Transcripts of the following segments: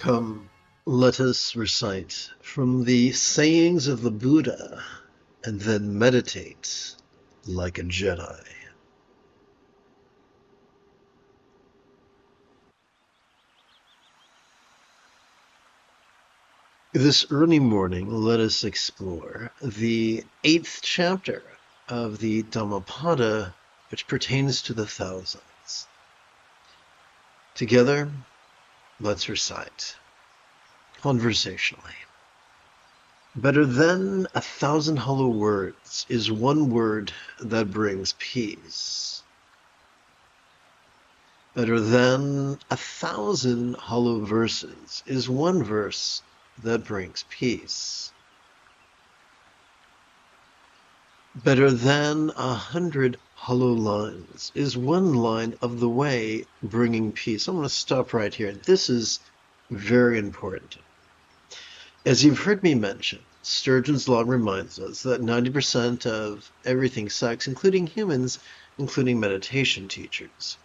Come, let us recite from the sayings of the Buddha and then meditate like a Jedi. This early morning, let us explore the 8th chapter of the Dhammapada, which pertains to the thousands. Together, let's recite conversationally. Better than 1,000 hollow words is one word that brings peace. Better than 1,000 hollow verses is one verse that brings peace. Better than 100 hollow lines is one line of the way bringing peace. I'm going to stop right here. This is very important. As you've heard me mention, Sturgeon's law reminds us that 90% of everything sucks, including humans, including meditation teachers.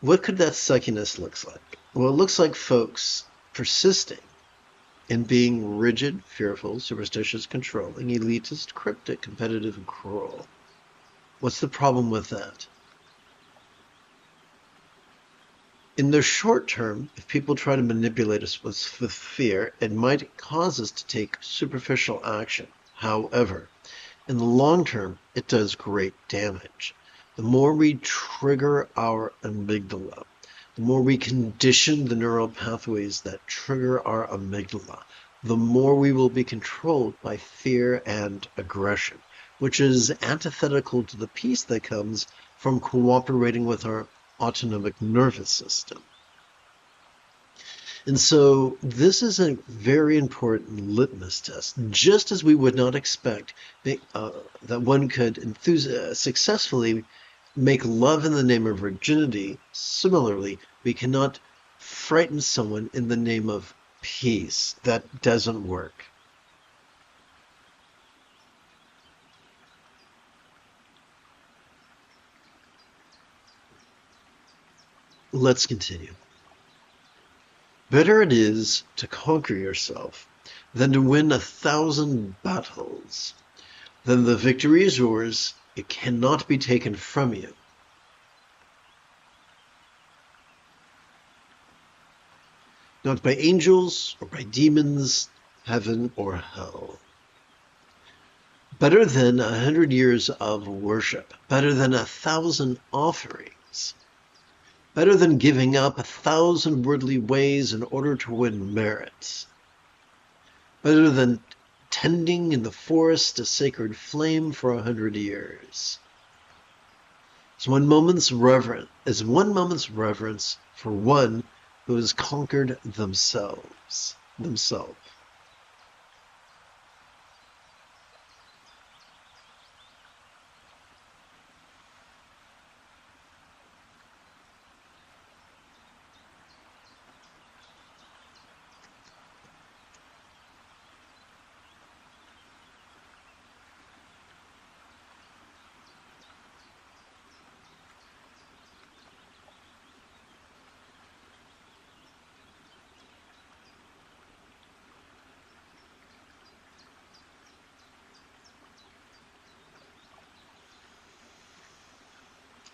What could that suckiness look like? Well, it looks like folks persisting in being rigid, fearful, superstitious, controlling, elitist, cryptic, competitive, and cruel. What's the problem with that? In the short term, if people try to manipulate us with fear, it might cause us to take superficial action. However, in the long term, it does great damage. The more we trigger our amygdala, the more we condition the neural pathways that trigger our amygdala, the more we will be controlled by fear and aggression, which is antithetical to the peace that comes from cooperating with our autonomic nervous system. And so this is a very important litmus test. Just as we would not expect that one could successfully make love in the name of virginity, similarly, we cannot frighten someone in the name of peace. That doesn't work. Let's continue. Better it is to conquer yourself than to win 1,000 battles. Then the victory is yours. It cannot be taken from you. Not by angels or by demons, heaven or hell. Better than 100 years of worship. Better than 1,000 offerings. Better than giving up 1,000 worldly ways in order to win merit. Better than tending in the forest a sacred flame for 100 years. Is one moment's reverence for one who has conquered themselves.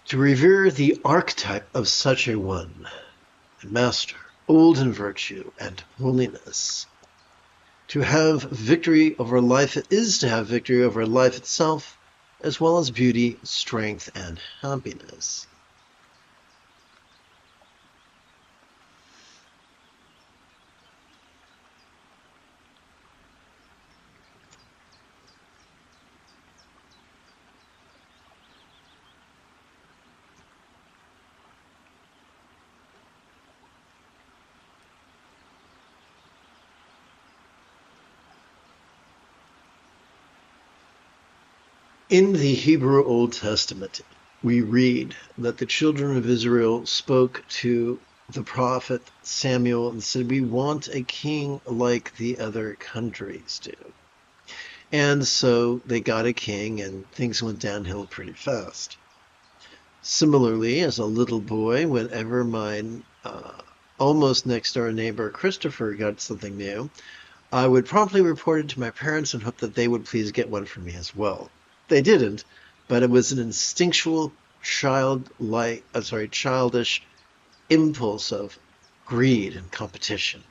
To revere the archetype of such a one, a master, old in virtue and holiness. To have victory over life is to have victory over life itself, as well as beauty, strength, and happiness. In the Hebrew Old Testament, we read that the children of Israel spoke to the prophet Samuel and said, "We want a king like the other countries do." And so they got a king, and things went downhill pretty fast. Similarly, as a little boy, whenever my almost next door neighbor Christopher got something new, I would promptly report it to my parents and hope that they would please get one for me as well. They didn't, but it was an instinctual childish impulse of greed and competition.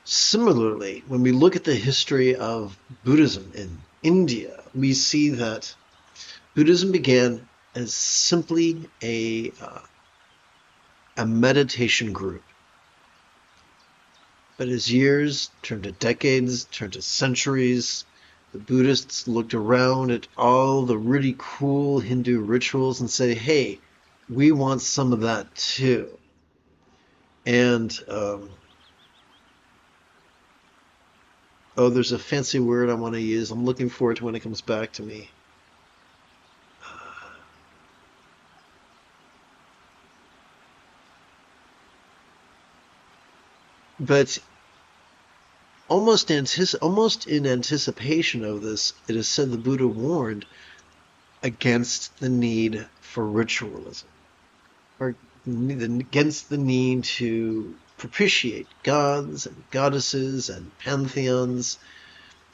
Similarly, when we look at the history of Buddhism in India, we see that Buddhism began as simply a meditation group. But as years turned to decades, turned to centuries, the Buddhists looked around at all the really cool Hindu rituals and said, hey, we want some of that too. And there's a fancy word I want to use. I'm looking forward to when it comes back to me. But almost in anticipation of this, it is said the Buddha warned against the need for ritualism, or against the need to propitiate gods and goddesses and pantheons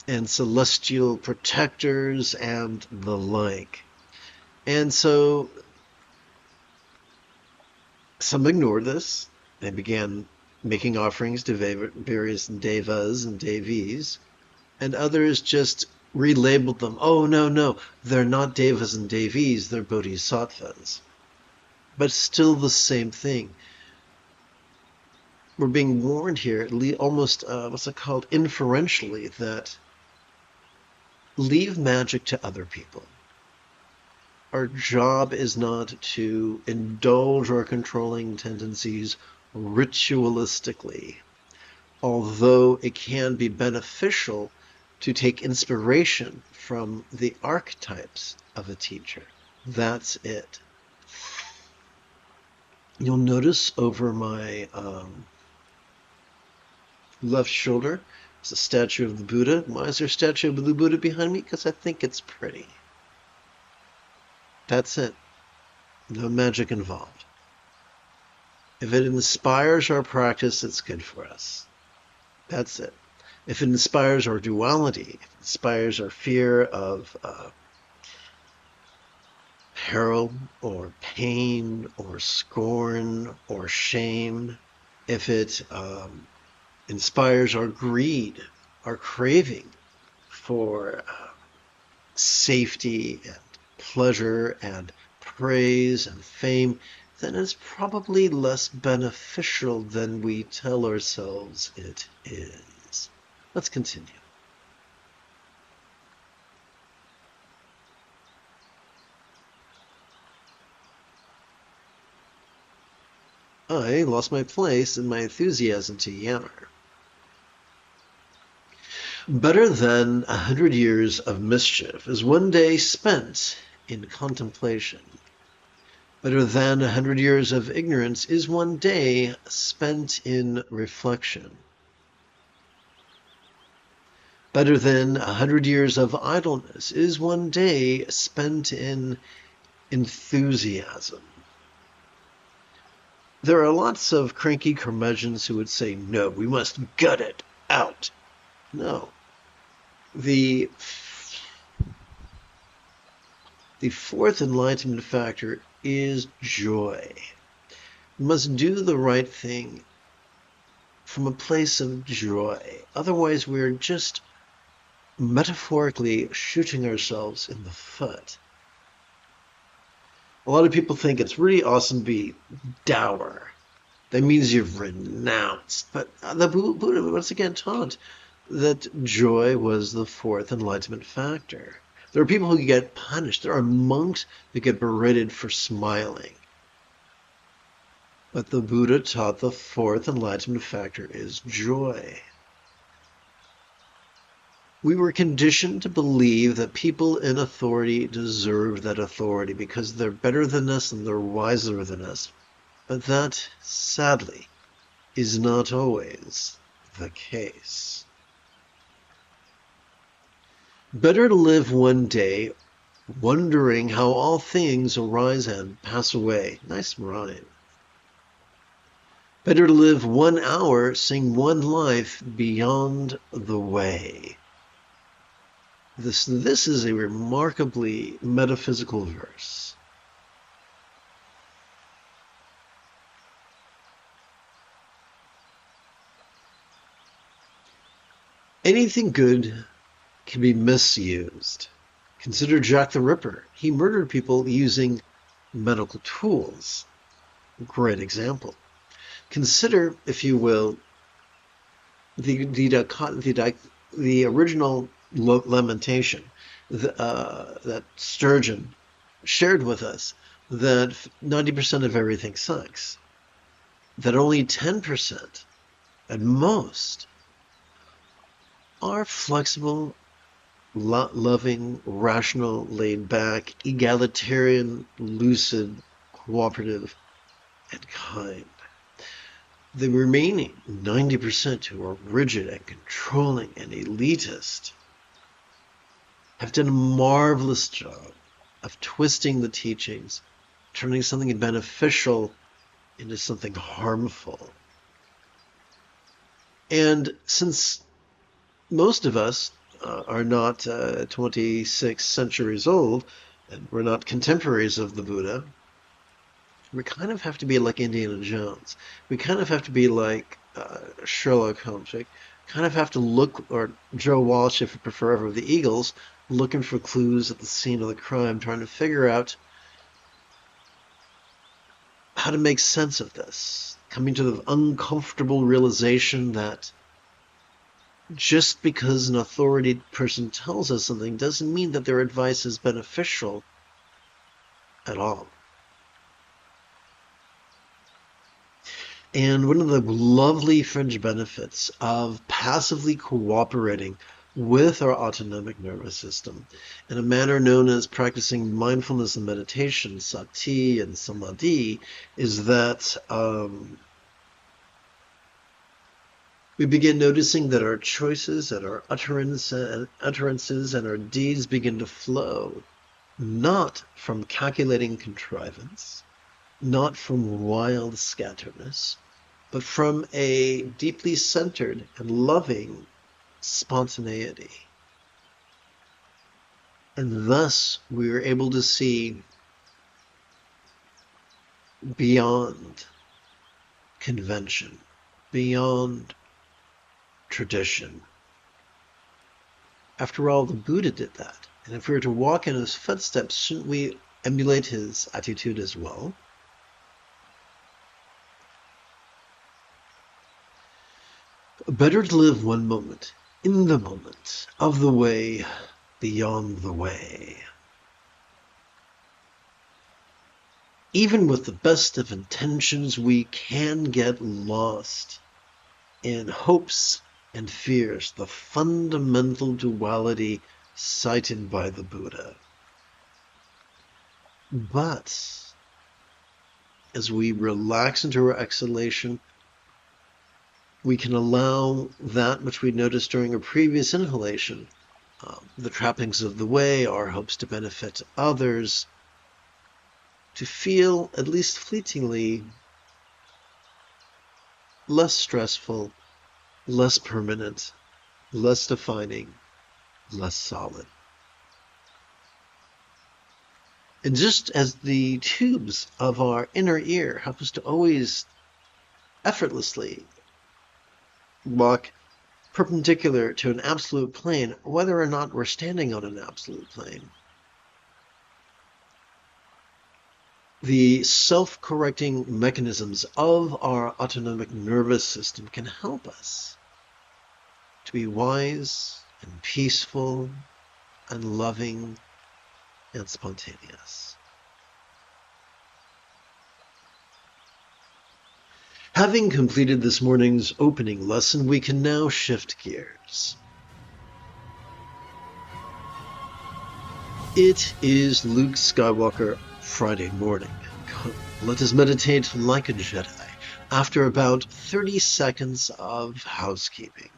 and celestial protectors and the like. And so some ignored this. They began making offerings to various devas and devis, and others just relabeled them. Oh, no, they're not devas and devis, they're bodhisattvas. But still the same thing. We're being warned here, almost, inferentially, that leave magic to other people. Our job is not to indulge our controlling tendencies ritualistically, although it can be beneficial to take inspiration from the archetypes of a teacher. That's it. You'll notice over my left shoulder is a statue of the Buddha. Why is there a statue of the Buddha behind me? Because I think it's pretty. That's it. No magic involved. If it inspires our practice, it's good for us. That's it. If it inspires our duality, if it inspires our fear of peril or pain or scorn or shame, if it inspires our greed, our craving for safety and pleasure and praise and fame, then it's probably less beneficial than we tell ourselves it is. Let's continue. I lost my place in my enthusiasm to yammer. Better than 100 years of mischief is one day spent in contemplation. Better than 100 years of ignorance is one day spent in reflection. Better than 100 years of idleness is one day spent in enthusiasm. There are lots of cranky curmudgeons who would say, no, we must gut it out. No. The fourth enlightenment factor is joy. We must do the right thing from a place of joy. Otherwise, we're just metaphorically shooting ourselves in the foot. A lot of people think it's really awesome to be dour. That means you've renounced. But the Buddha once again taught that joy was the fourth enlightenment factor. There are people who get punished. There are monks who get berated for smiling. But the Buddha taught the fourth enlightenment factor is joy. We were conditioned to believe that people in authority deserve that authority because they're better than us and they're wiser than us. But that, sadly, is not always the case. Better to live one day wondering how all things arise and pass away. Nice rhyme. Better to live 1 hour, sing one life beyond the way. This is a remarkably metaphysical verse. Anything good can be misused. Consider Jack the Ripper. He murdered people using medical tools. Great example. Consider, if you will, the original lamentation that Sturgeon shared with us, that 90% of everything sucks, that only 10% at most are flexible, loving, rational, laid-back, egalitarian, lucid, cooperative, and kind. The remaining 90% who are rigid and controlling and elitist have done a marvelous job of twisting the teachings, turning something beneficial into something harmful. And since most of us are not 26 centuries old, and we're not contemporaries of the Buddha, we kind of have to be like Indiana Jones. We kind of have to be like Sherlock Holmes. We kind of have to look, or Joe Walsh, if you prefer, over the Eagles, looking for clues at the scene of the crime, trying to figure out how to make sense of this, coming to the uncomfortable realization that just because an authority person tells us something doesn't mean that their advice is beneficial at all. And one of the lovely fringe benefits of passively cooperating with our autonomic nervous system in a manner known as practicing mindfulness and meditation, sati and samadhi, is that we begin noticing that our choices and our utterances and our deeds begin to flow, not from calculating contrivance, not from wild scatterness, but from a deeply centered and loving spontaneity. And thus we are able to see beyond convention, beyond tradition. After all, the Buddha did that. And if we were to walk in his footsteps, shouldn't we emulate his attitude as well? Better to live one moment, in the moment, of the way, beyond the way. Even with the best of intentions, we can get lost in hopes and fears, the fundamental duality cited by the Buddha. But as we relax into our exhalation, we can allow that which we noticed during a previous inhalation, the trappings of the way, our hopes to benefit others, to feel, at least fleetingly, less stressful, less permanent, less defining, less solid. And just as the tubes of our inner ear help us to always effortlessly walk perpendicular to an absolute plane, whether or not we're standing on an absolute plane, the self-correcting mechanisms of our autonomic nervous system can help us to be wise and peaceful and loving and spontaneous. Having completed this morning's opening lesson, we can now shift gears. It is Luke Skywalker Friday morning. Come, let us meditate like a Jedi after about 30 seconds of housekeeping.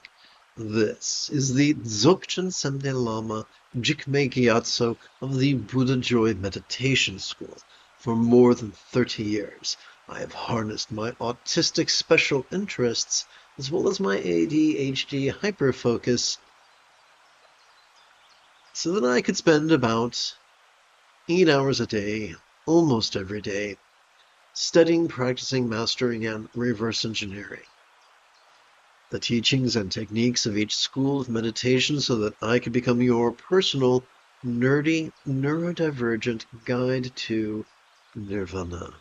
This is the Dzogchen Semde Lama Jigme Gyatso of the Buddha Joy Meditation School for more than 30 years. I have harnessed my autistic special interests as well as my ADHD hyperfocus so that I could spend about 8 hours a day, almost every day, studying, practicing, mastering, and reverse engineering the teachings and techniques of each school of meditation so that I could become your personal, nerdy, neurodivergent guide to nirvana.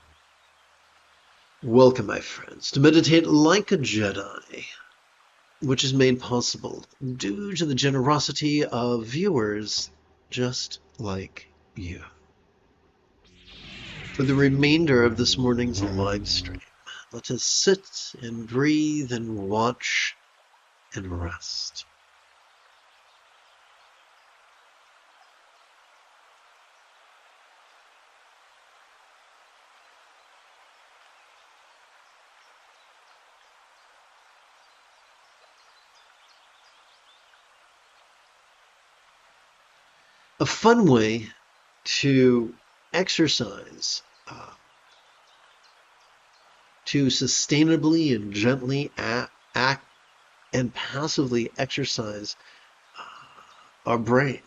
Welcome, my friends, to meditate like a Jedi, which is made possible due to the generosity of viewers just like you. For the remainder of this morning's live stream, let us sit and breathe and watch and rest. A fun way to exercise, to sustainably and gently act and passively exercise our brain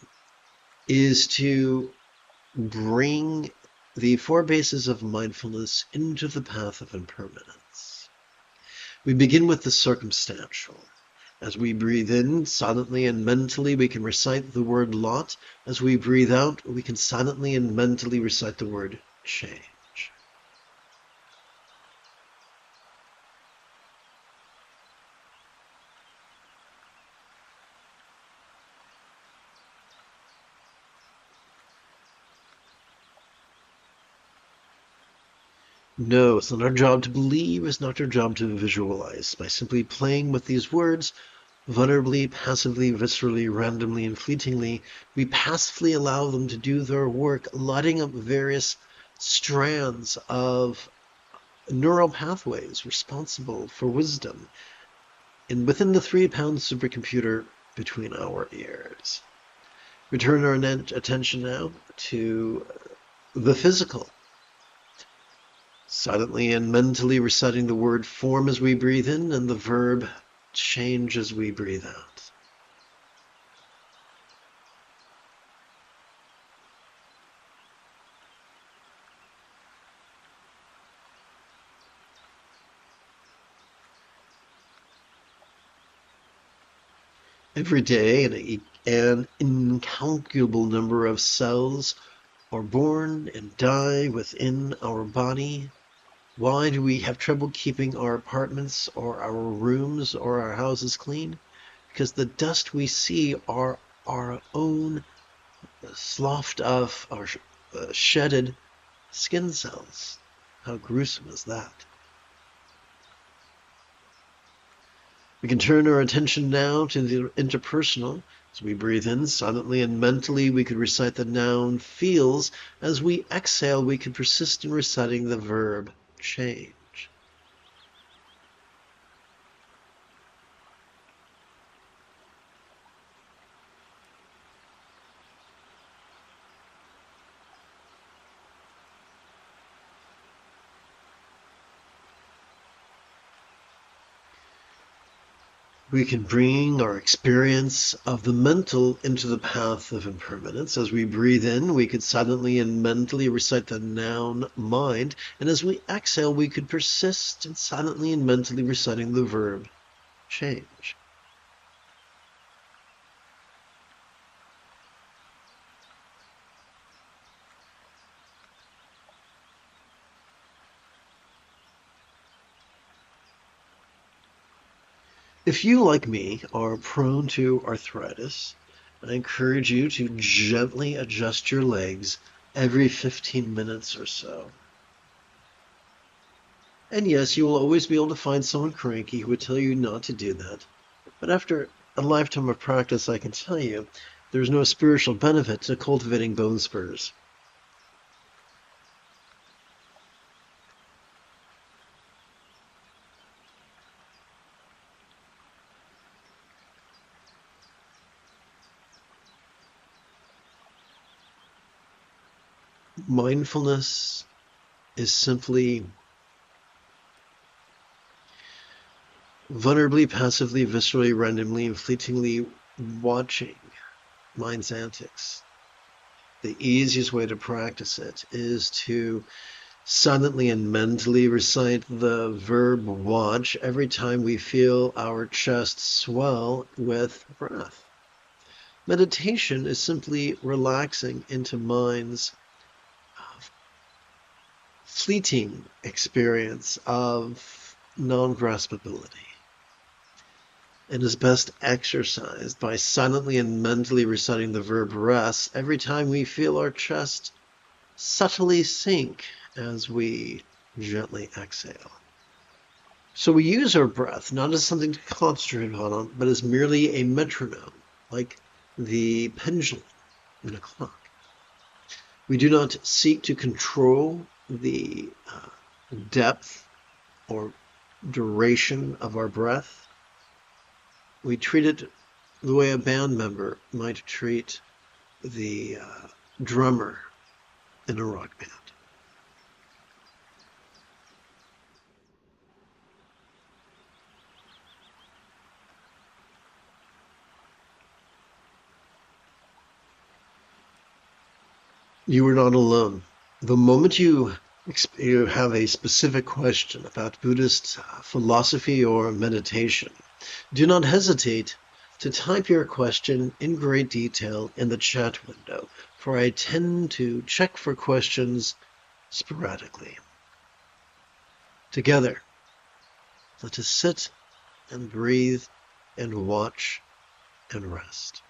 is to bring the four bases of mindfulness into the path of impermanence. We begin with the circumstantial. As we breathe in, silently and mentally, we can recite the word lot. As we breathe out, we can silently and mentally recite the word change. No, it's not our job to believe, it's not our job to visualize. By simply playing with these words, vulnerably, passively, viscerally, randomly, and fleetingly, we passively allow them to do their work, lighting up various strands of neural pathways responsible for wisdom, and within the 3-pound supercomputer between our ears. We turn our attention now to the physical. Silently and mentally reciting the word form as we breathe in and the verb change as we breathe out. Every day, an incalculable number of cells are born and die within our body. Why do we have trouble keeping our apartments or our rooms or our houses clean? Because the dust we see are our own sloughed off or shedded skin cells. How gruesome is that? We can turn our attention now to the interpersonal. As we breathe in, silently and mentally, we could recite the noun feels. As we exhale, we could persist in reciting the verb change. We can bring our experience of the mental into the path of impermanence. As we breathe in, we could silently and mentally recite the noun mind. And as we exhale, we could persist in silently and mentally reciting the verb change. If you, like me, are prone to arthritis, I encourage you to gently adjust your legs every 15 minutes or so. And yes, you will always be able to find someone cranky who would tell you not to do that. But after a lifetime of practice, I can tell you, there's no spiritual benefit to cultivating bone spurs. Mindfulness is simply vulnerably, passively, viscerally, randomly, and fleetingly watching mind's antics. The easiest way to practice it is to silently and mentally recite the verb watch every time we feel our chest swell with breath. Meditation is simply relaxing into mind's fleeting experience of non-graspability, and is best exercised by silently and mentally reciting the verb rest every time we feel our chest subtly sink as we gently exhale. So we use our breath not as something to concentrate on, but as merely a metronome, like the pendulum in a clock. We do not seek to control the depth or duration of our breath. We treat it the way a band member might treat the drummer in a rock band. You are not alone. The moment you have a specific question about Buddhist philosophy or meditation, do not hesitate to type your question in great detail in the chat window, for I tend to check for questions sporadically. Together, let us sit and breathe and watch and rest.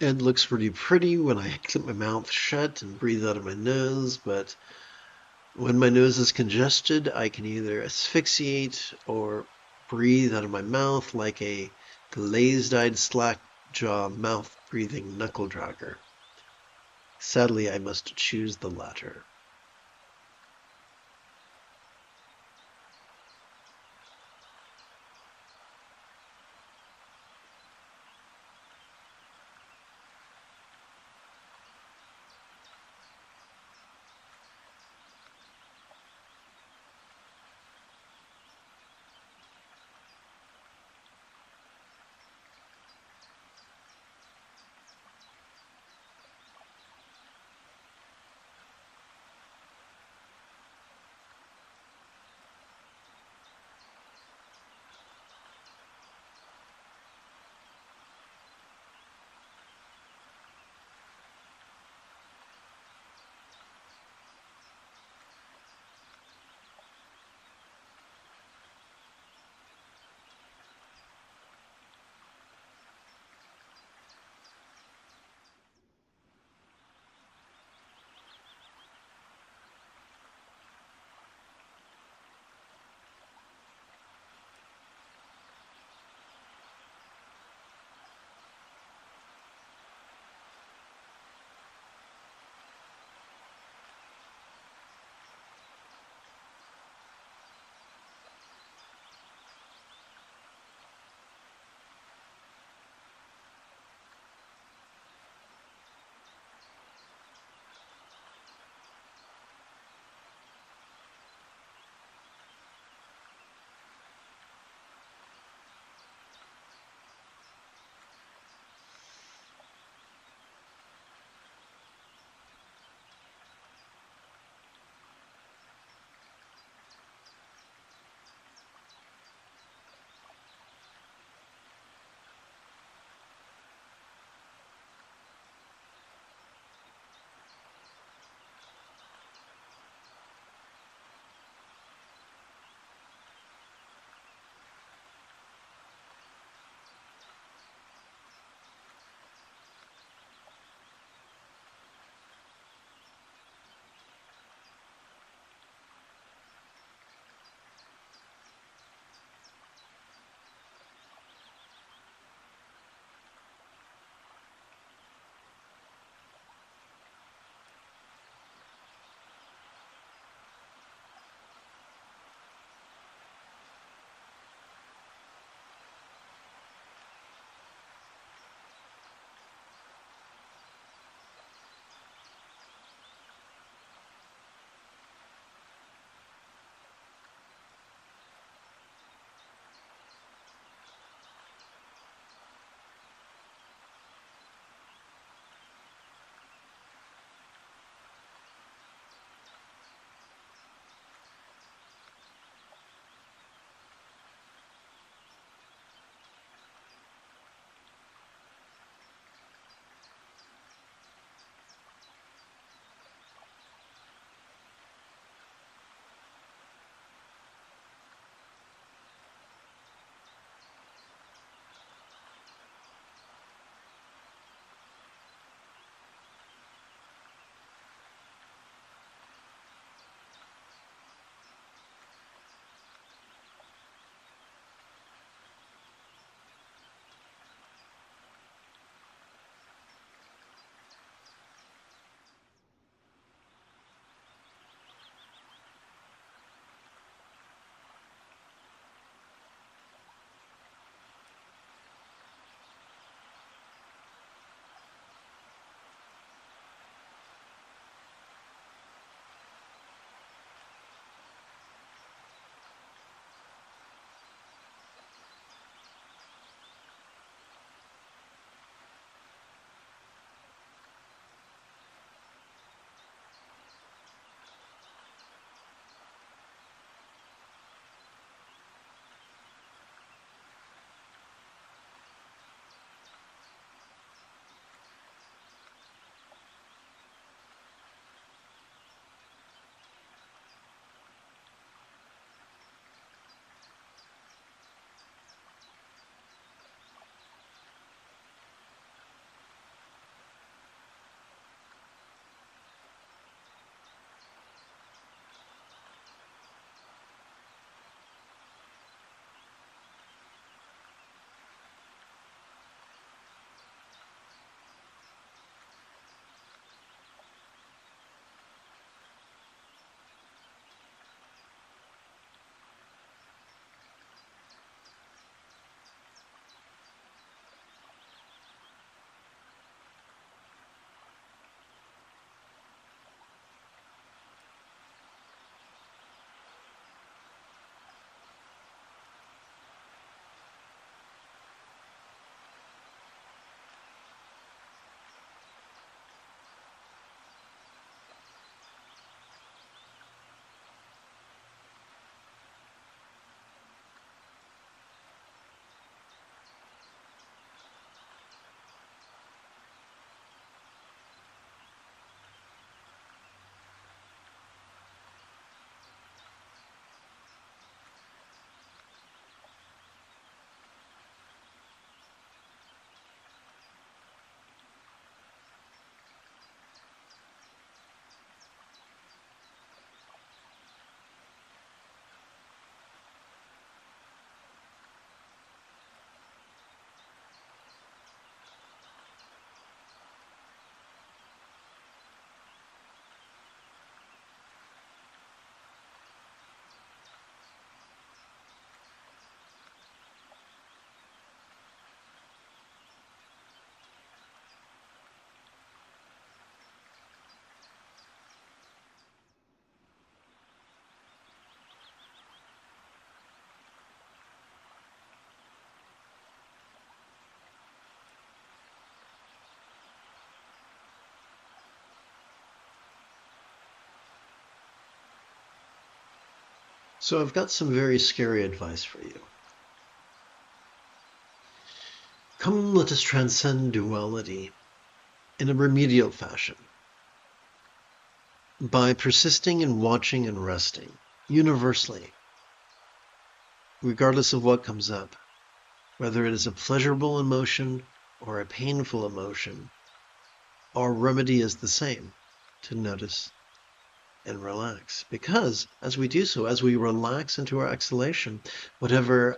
It looks pretty pretty when I clip my mouth shut and breathe out of my nose, but when my nose is congested, I can either asphyxiate or breathe out of my mouth like a glazed-eyed slack-jaw mouth-breathing knuckle-dragger. Sadly, I must choose the latter. So I've got some very scary advice for you. Come, let us transcend duality in a remedial fashion by persisting in watching and resting universally, regardless of what comes up, whether it is a pleasurable emotion or a painful emotion. Our remedy is the same, to notice and relax. Because as we do so, as we relax into our exhalation, whatever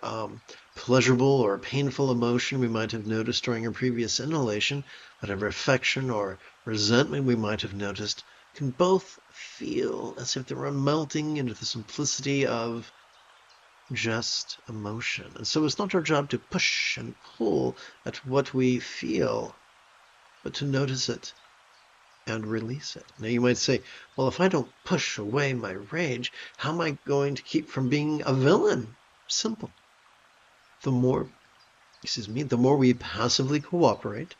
pleasurable or painful emotion we might have noticed during a previous inhalation, whatever affection or resentment we might have noticed, can both feel as if they were melting into the simplicity of just emotion. And so it's not our job to push and pull at what we feel, but to notice it and release it. Now you might say, well, if I don't push away my rage, how am I going to keep from being a villain? Simple. The more we passively cooperate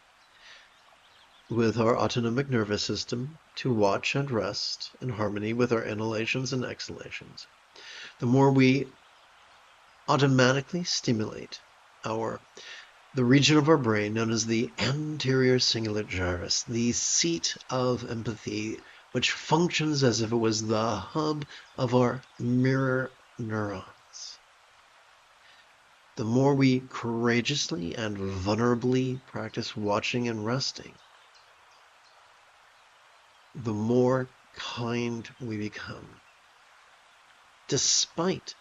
with our autonomic nervous system to watch and rest in harmony with our inhalations and exhalations, the more we automatically stimulate the region of our brain known as the anterior cingulate gyrus, the seat of empathy, which functions as if it was the hub of our mirror neurons. The more we courageously and vulnerably practice watching and resting, the more kind we become, despite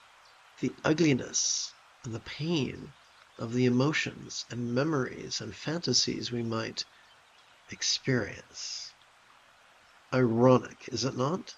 the ugliness and the pain of the emotions and memories and fantasies we might experience. Ironic, is it not?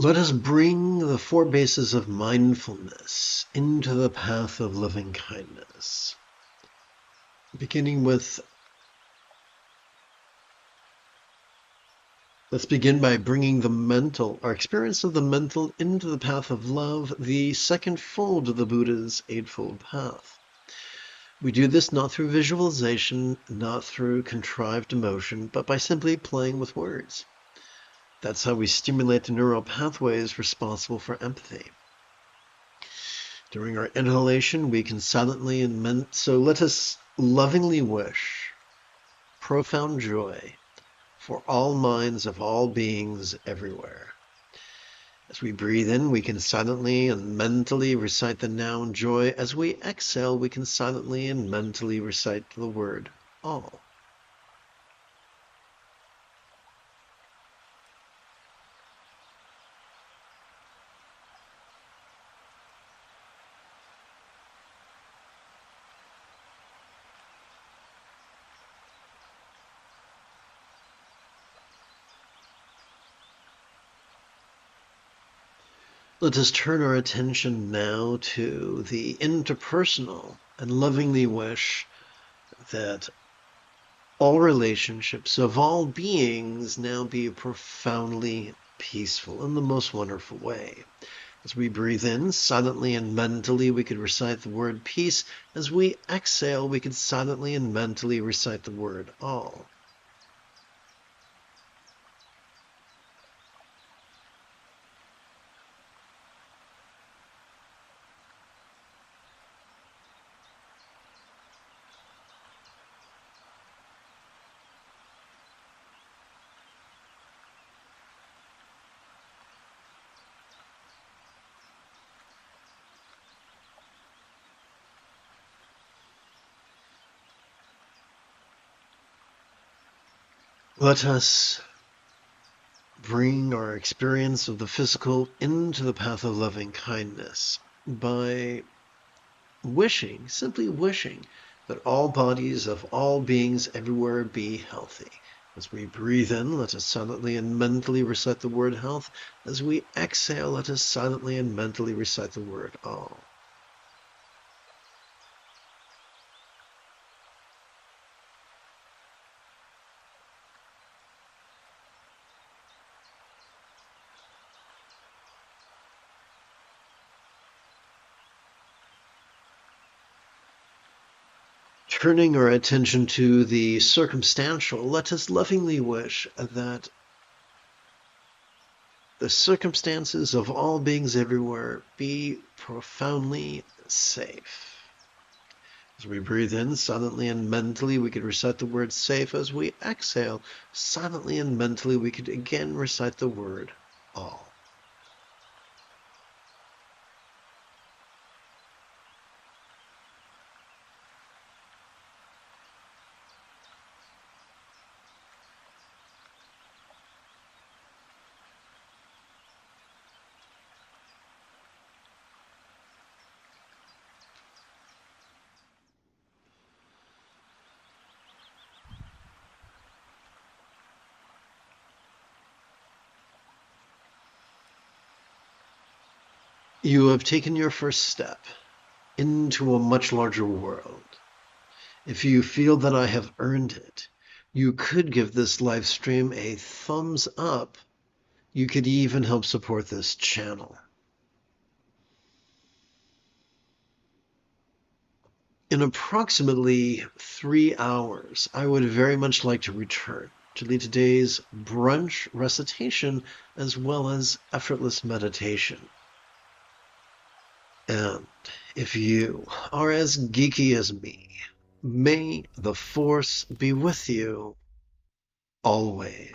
Let us bring the 4 bases of mindfulness into the path of loving kindness. Beginning with, let's begin by bringing our experience of the mental into the path of love, the second fold of the Buddha's Eightfold Path. We do this not through visualization, not through contrived emotion, but by simply playing with words. That's how we stimulate the neural pathways responsible for empathy. During our inhalation, we can silently so let us lovingly wish profound joy for all minds of all beings everywhere. As we breathe in, we can silently and mentally recite the noun joy. As we exhale, we can silently and mentally recite the word all. Let us turn our attention now to the interpersonal and lovingly wish that all relationships of all beings now be profoundly peaceful in the most wonderful way. As we breathe in, silently and mentally, we could recite the word peace. As we exhale, we could silently and mentally recite the word all. Let us bring our experience of the physical into the path of loving kindness by wishing, simply wishing, that all bodies of all beings everywhere be healthy. As we breathe in, let us silently and mentally recite the word health. As we exhale, let us silently and mentally recite the word all. Turning our attention to the circumstantial, let us lovingly wish that the circumstances of all beings everywhere be profoundly safe. As we breathe in, silently and mentally, we could recite the word safe. As we exhale, silently and mentally, we could again recite the word all. You have taken your first step into a much larger world. If you feel that I have earned it, you could give this live stream a thumbs up. You could even help support this channel. In approximately 3 hours, I would very much like to return to lead today's brunch recitation as well as effortless meditation. And if you are as geeky as me, may the force be with you always.